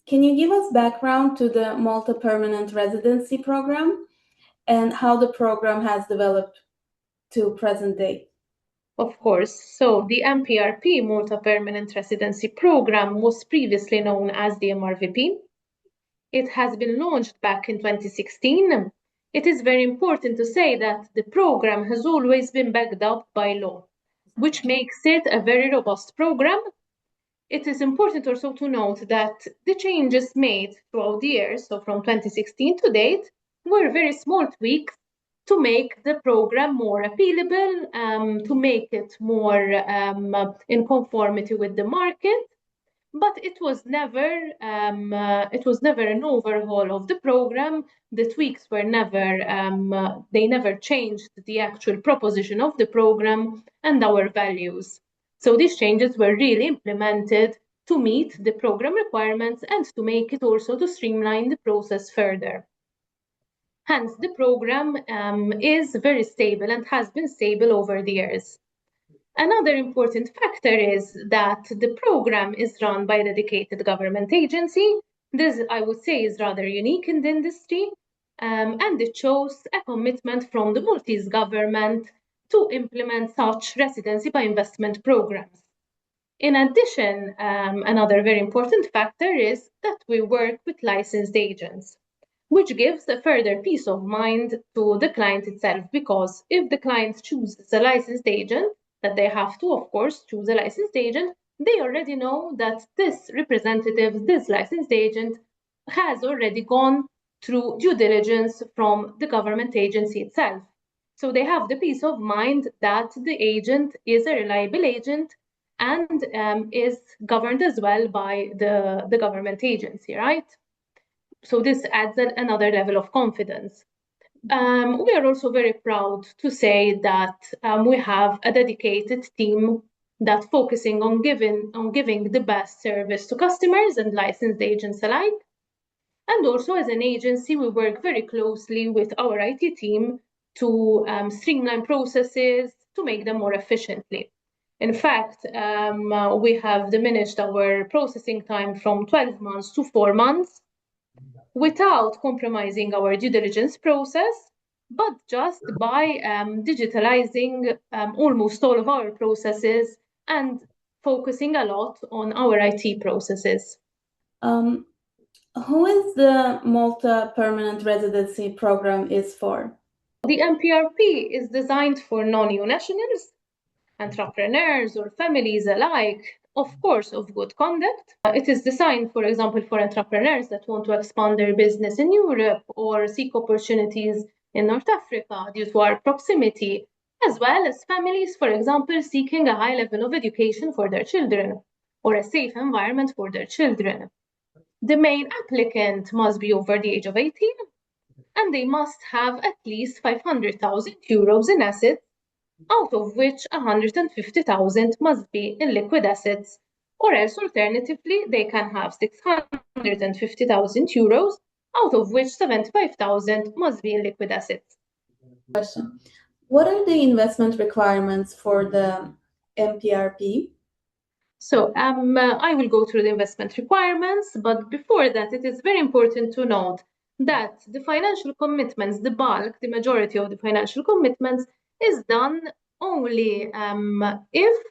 Can you give us background to the Malta Permanent Residency Programme and how the program has developed to present day? Of course. So the MPRP, Malta Permanent Residency Programme, was previously known as the MRVP. It has been launched back in 2016. It is very important to say that the program has always been backed up by law, which makes it a very robust program. It is important also to note that the changes made throughout the years, so from 2016 to date, were very small tweaks to make the program more appealable, to make it more in conformity with the market. But it was never an overhaul of the program. The tweaks were never they never changed the actual proposition of the program and our values. So these changes were really implemented to meet the program requirements and to make it also to streamline the process further. Hence, the program is very stable and has been stable over the years. Another important factor is that the program is run by a dedicated government agency. This, I would say, is rather unique in the industry, and it shows a commitment from the Maltese government to implement such residency-by-investment programs. In addition, another very important factor is that we work with licensed agents, which gives a further peace of mind to the client itself, because if the client chooses a licensed agent, that they have to, of course, choose a licensed agent, they already know that this representative, this licensed agent, has already gone through due diligence from the government agency itself. So they have the peace of mind that the agent is a reliable agent and is governed as well by the government agency, right? So this adds another level of confidence. We are also very proud to say that we have a dedicated team that focusing on giving the best service to customers and licensed agents alike. And also as an agency, we work very closely with our IT team to streamline processes, to make them more efficiently. In fact, we have diminished our processing time from 12 months to 4 months, without compromising our due diligence process, but just by digitalizing almost all of our processes and focusing a lot on our IT processes. Who is the Malta Permanent Residency Program is for? The MPRP is designed for non-EU nationals, entrepreneurs or families alike, of course, of good conduct. It is designed, for example, for entrepreneurs that want to expand their business in Europe or seek opportunities in North Africa due to our proximity, as well as families, for example, seeking a high level of education for their children or a safe environment for their children. The main applicant must be over the age of 18, and they must have at least 500,000 euros in assets, out of which 150,000 must be in liquid assets, or else alternatively they can have 650,000 euros, out of which 75,000 must be in liquid assets. Question. What are the investment requirements for the MPRP? So I will go through the investment requirements, but before that, it is very important to note that the financial commitments, the bulk, the majority of the financial commitments is done only if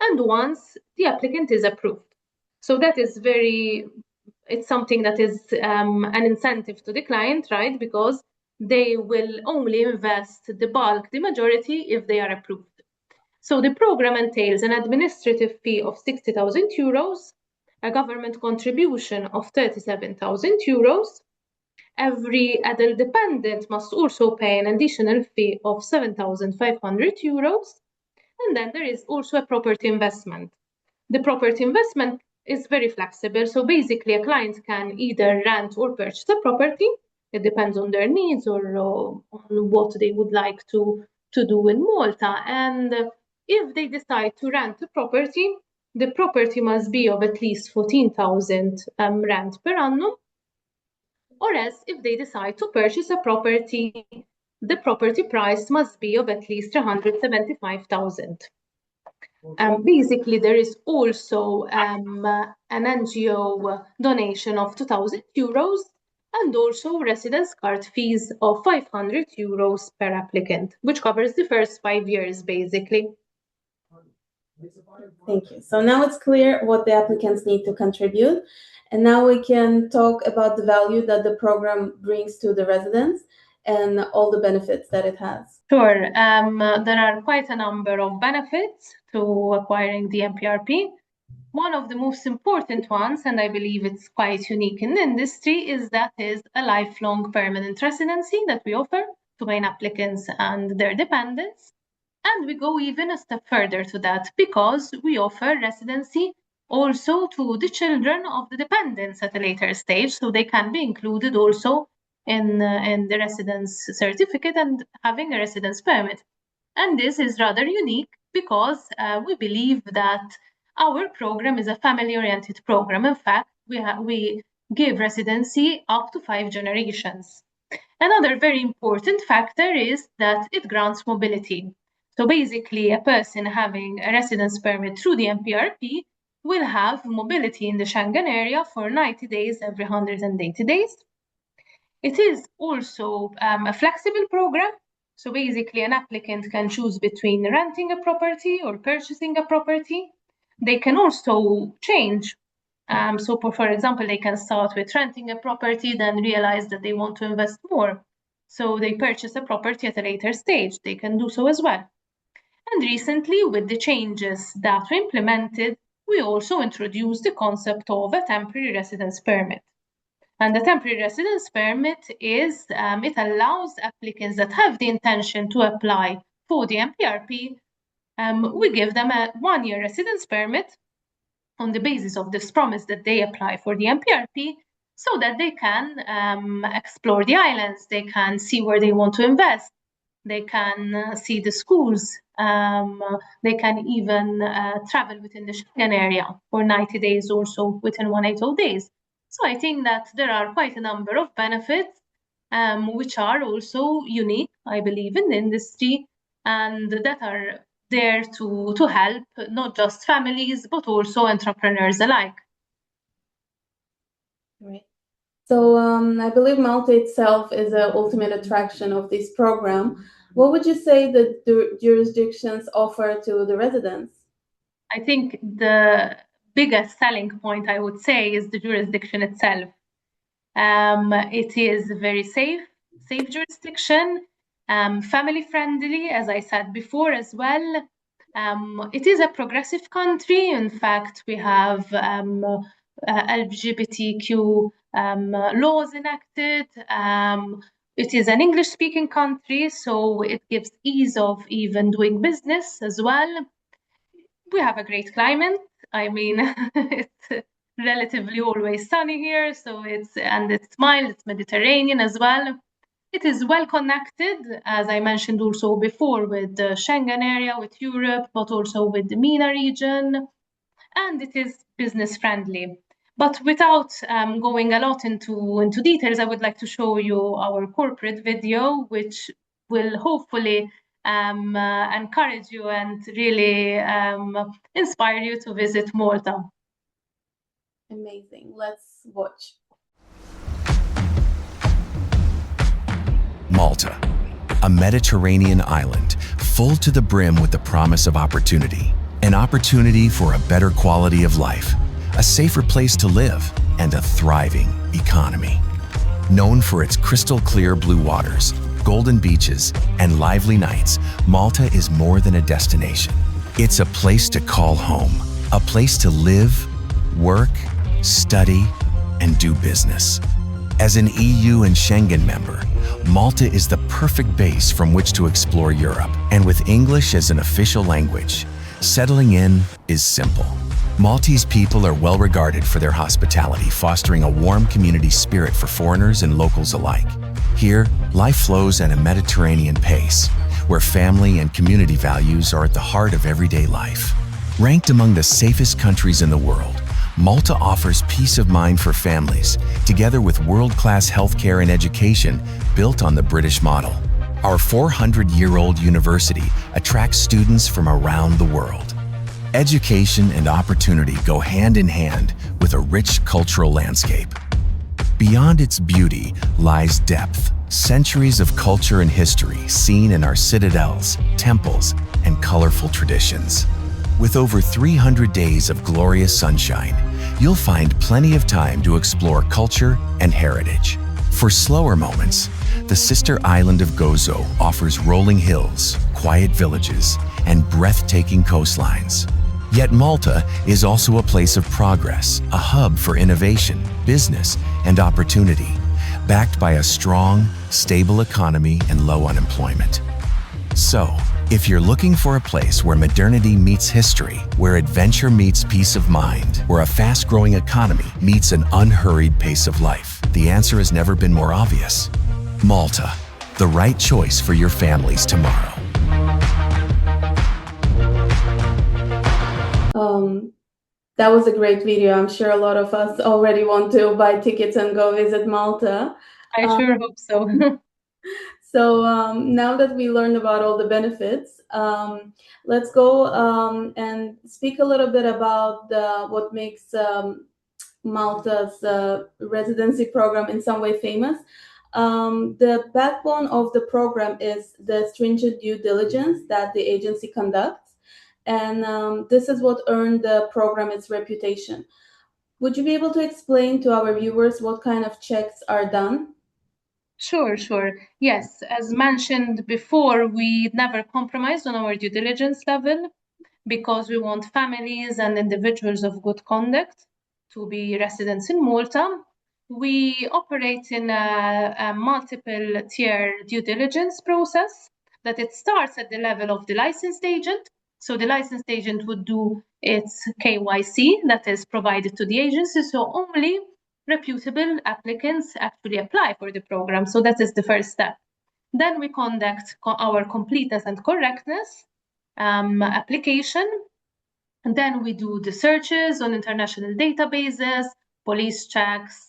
and once the applicant is approved. So that is it's something that is an incentive to the client, right? Because they will only invest the bulk, the majority, if they are approved. So the program entails an administrative fee of 60,000 euros, a government contribution of 37,000 euros. Every adult dependent must also pay an additional fee of 7,500 euros. And then there is also a property investment. The property investment is very flexible. So basically a client can either rent or purchase a property. It depends on their needs or on what they would like to do in Malta. And if they decide to rent the property must be of at least 14,000 rent per annum. Or else, if they decide to purchase a property, the property price must be of at least 175,000. Basically, there is also an NGO donation of €2,000 and also residence card fees of €500 per applicant, which covers the first 5 years, basically. Thank you. So now it's clear what the applicants need to contribute. And now we can talk about the value that the program brings to the residents and all the benefits that it has. Sure. There are quite a number of benefits to acquiring the MPRP. One of the most important ones, and I believe it's quite unique in the industry, is that is a lifelong permanent residency that we offer to main applicants and their dependents. And we go even a step further to that because we offer residency also to the children of the dependents at a later stage, so they can be included also in the residence certificate and having a residence permit. And this is rather unique because we believe that our program is a family-oriented program. In fact, we give residency up to 5 generations. Another very important factor is that it grants mobility. So basically, a person having a residence permit through the MPRP will have mobility in the Schengen area for 90 days every 180 days. It is also a flexible program. So basically, an applicant can choose between renting a property or purchasing a property. They can also change. So for example, they can start with renting a property, then realize that they want to invest more. So they purchase a property at a later stage. They can do so as well. And recently, with the changes that we implemented, we also introduced the concept of a temporary residence permit. And the temporary residence permit is, it allows applicants that have the intention to apply for the MPRP, we give them a 1-year residence permit on the basis of this promise that they apply for the MPRP so that they can explore the islands, they can see where they want to invest, they can see the schools, they can even travel within the Schengen area for 90 days also within 180 days. So I think that there are quite a number of benefits which are also unique, I believe, in the industry and that are there to help not just families but also entrepreneurs alike. Right. So I believe Malta itself is the ultimate attraction of this program. What would you say that the jurisdictions offer to the residents? I think the biggest selling point, I would say, is the jurisdiction itself. It is a very safe jurisdiction, family-friendly, as I said before as well. It is a progressive country. In fact, we have LGBTQ laws enacted. It is an English-speaking country, so it gives ease of even doing business as well. We have a great climate. I mean, it's relatively always sunny here, so it's mild, it's Mediterranean as well. It is well connected, as I mentioned also before, with the Schengen area, with Europe, but also with the MENA region, and it is business friendly. But without going a lot into details, I would like to show you our corporate video, which will hopefully encourage you and really inspire you to visit Malta. Amazing. Let's watch. Malta, a Mediterranean island full to the brim with the promise of opportunity. An opportunity for a better quality of life, a safer place to live, and a thriving economy. Known for its crystal clear blue waters, golden beaches, and lively nights, Malta is more than a destination. It's a place to call home, a place to live, work, study, and do business. As an EU and Schengen member, Malta is the perfect base from which to explore Europe. And with English as an official language, settling in is simple. Maltese people are well regarded for their hospitality, fostering a warm community spirit for foreigners and locals alike. Here, life flows at a Mediterranean pace, where family and community values are at the heart of everyday life. Ranked among the safest countries in the world, Malta offers peace of mind for families, together with world-class healthcare and education built on the British model. Our 400-year-old university attracts students from around the world. Education and opportunity go hand in hand with a rich cultural landscape. Beyond its beauty lies depth, centuries of culture and history seen in our citadels, temples, and colorful traditions. With over 300 days of glorious sunshine, you'll find plenty of time to explore culture and heritage. For slower moments, the sister island of Gozo offers rolling hills, quiet villages, and breathtaking coastlines. Yet Malta is also a place of progress, a hub for innovation, business, and opportunity, backed by a strong, stable economy and low unemployment. So, if you're looking for a place where modernity meets history, where adventure meets peace of mind, where a fast-growing economy meets an unhurried pace of life, the answer has never been more obvious. Malta, the right choice for your families tomorrow. That was a great video. I'm sure a lot of us already want to buy tickets and go visit Malta. I sure hope so. So now that we learned about all the benefits, let's go and speak a little bit about what makes Malta's residency program in some way famous. The backbone of the program is the stringent due diligence that the agency conducts. And this is what earned the program its reputation. Would you be able to explain to our viewers what kind of checks are done? Sure. Yes, as mentioned before, we never compromise on our due diligence level because we want families and individuals of good conduct to be residents in Malta. We operate in a multiple tier due diligence process that it starts at the level of the licensed agent. So the licensed agent would do its KYC that is provided to the agency. So only reputable applicants actually apply for the program. So that is the first step. Then we conduct our completeness and correctness application. And then we do the searches on international databases, police checks.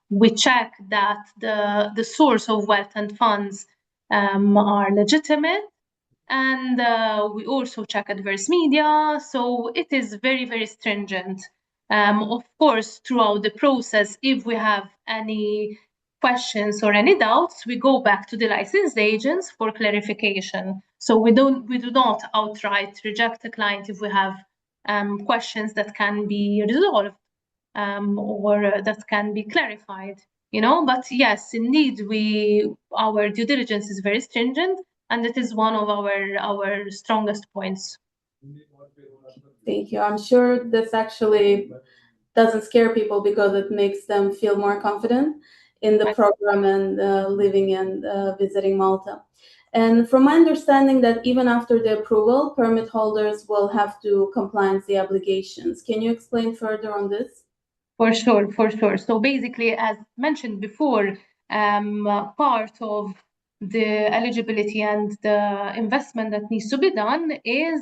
We check that the source of wealth and funds are legitimate. And we also check adverse media. So it is very, very stringent. Of course, throughout the process, if we have any questions or any doubts, we go back to the licensed agents for clarification. So we do not outright reject a client if we have questions that can be resolved or that can be clarified. But yes, indeed, our due diligence is very stringent, and it is one of our strongest points. Thank you. I'm sure this actually doesn't scare people because it makes them feel more confident in the program and living and visiting Malta. And from my understanding that even after the approval, permit holders will have to comply the obligations. Can you explain further on this? For sure. So basically, as mentioned before, part of the eligibility and the investment that needs to be done is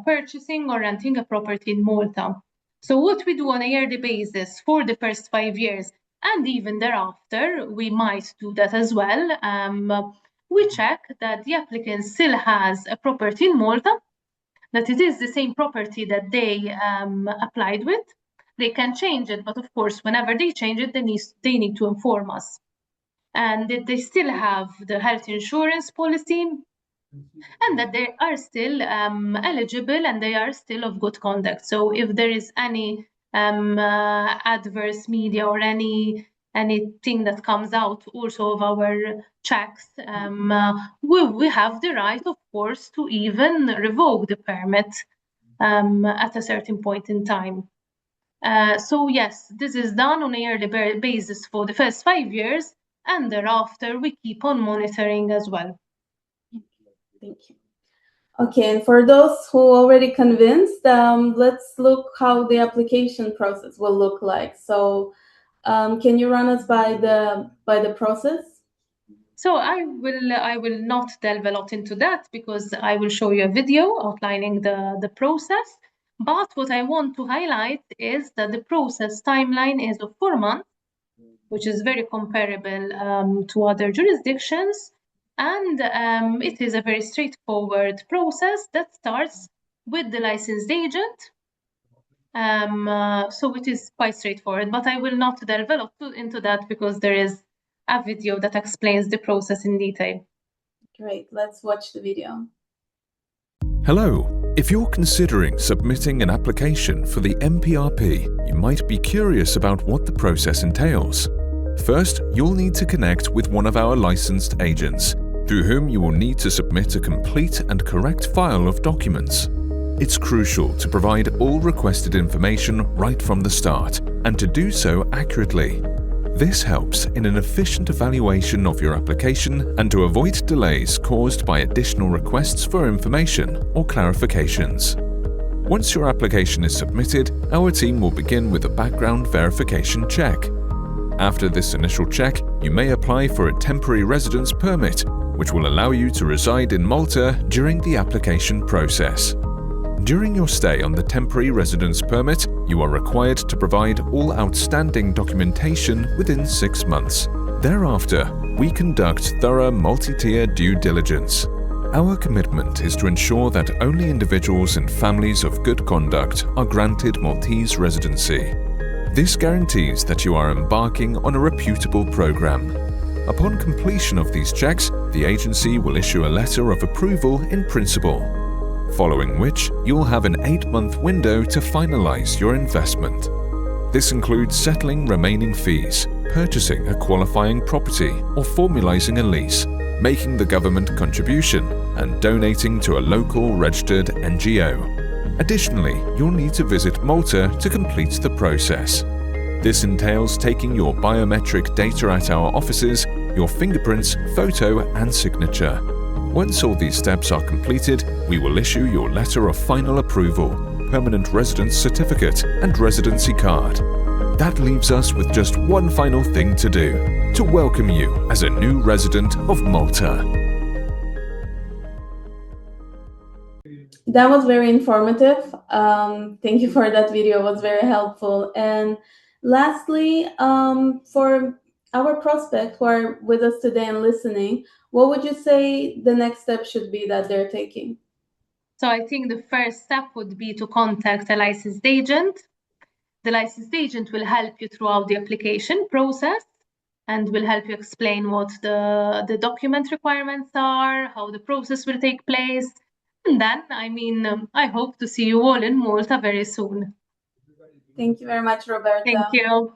purchasing or renting a property in Malta. So what we do on a yearly basis for the first 5 years and even thereafter, we might do that as well. We check that the applicant still has a property in Malta, that it is the same property that they applied with. They can change it, but of course, whenever they change it, they need to inform us. And that they still have the health insurance policy, and that they are still eligible and they are still of good conduct. So if there is any adverse media or anything that comes out also of our checks, we have the right, of course, to even revoke the permit at a certain point in time. So yes, this is done on a yearly basis for the first 5 years, and thereafter we keep on monitoring as well. Thank you. Okay, and for those who are already convinced, let's look how the application process will look like. So can you run us by the process? So I will not delve a lot into that because I will show you a video outlining the process. But what I want to highlight is that the process timeline is of 4 months, which is very comparable to other jurisdictions. And it is a very straightforward process that starts with the licensed agent. So it is quite straightforward, but I will not delve a lot into that because there is a video that explains the process in detail. Great, let's watch the video. Hello. If you're considering submitting an application for the MPRP, you might be curious about what the process entails. First, you'll need to connect with one of our licensed agents, through whom you will need to submit a complete and correct file of documents. It's crucial to provide all requested information right from the start, and to do so accurately. This helps in an efficient evaluation of your application and to avoid delays caused by additional requests for information or clarifications. Once your application is submitted, our team will begin with a background verification check. After this initial check, you may apply for a temporary residence permit, which will allow you to reside in Malta during the application process. During your stay on the temporary residence permit, you are required to provide all outstanding documentation within 6 months. Thereafter, we conduct thorough multi-tier due diligence. Our commitment is to ensure that only individuals and families of good conduct are granted Maltese residency. This guarantees that you are embarking on a reputable program. Upon completion of these checks, the agency will issue a letter of approval in principle, following which you'll have an 8-month window to finalize your investment. This includes settling remaining fees, purchasing a qualifying property or formalizing a lease, making the government contribution, and donating to a local registered NGO. Additionally, you'll need to visit Malta to complete the process. This entails taking your biometric data at our offices, your fingerprints, photo, and signature. Once all these steps are completed, we will issue your letter of final approval, permanent residence certificate, and residency card. That leaves us with just one final thing to do: to welcome you as a new resident of Malta. That was very informative. Thank you for that video. It was very helpful. And lastly, for our prospects who are with us today and listening, what would you say the next step should be that they're taking? So I think the first step would be to contact a licensed agent. The licensed agent will help you throughout the application process and will help you explain what the document requirements are, how the process will take place. And then, I hope to see you all in Malta very soon. Thank you very much, Roberta. Thank you.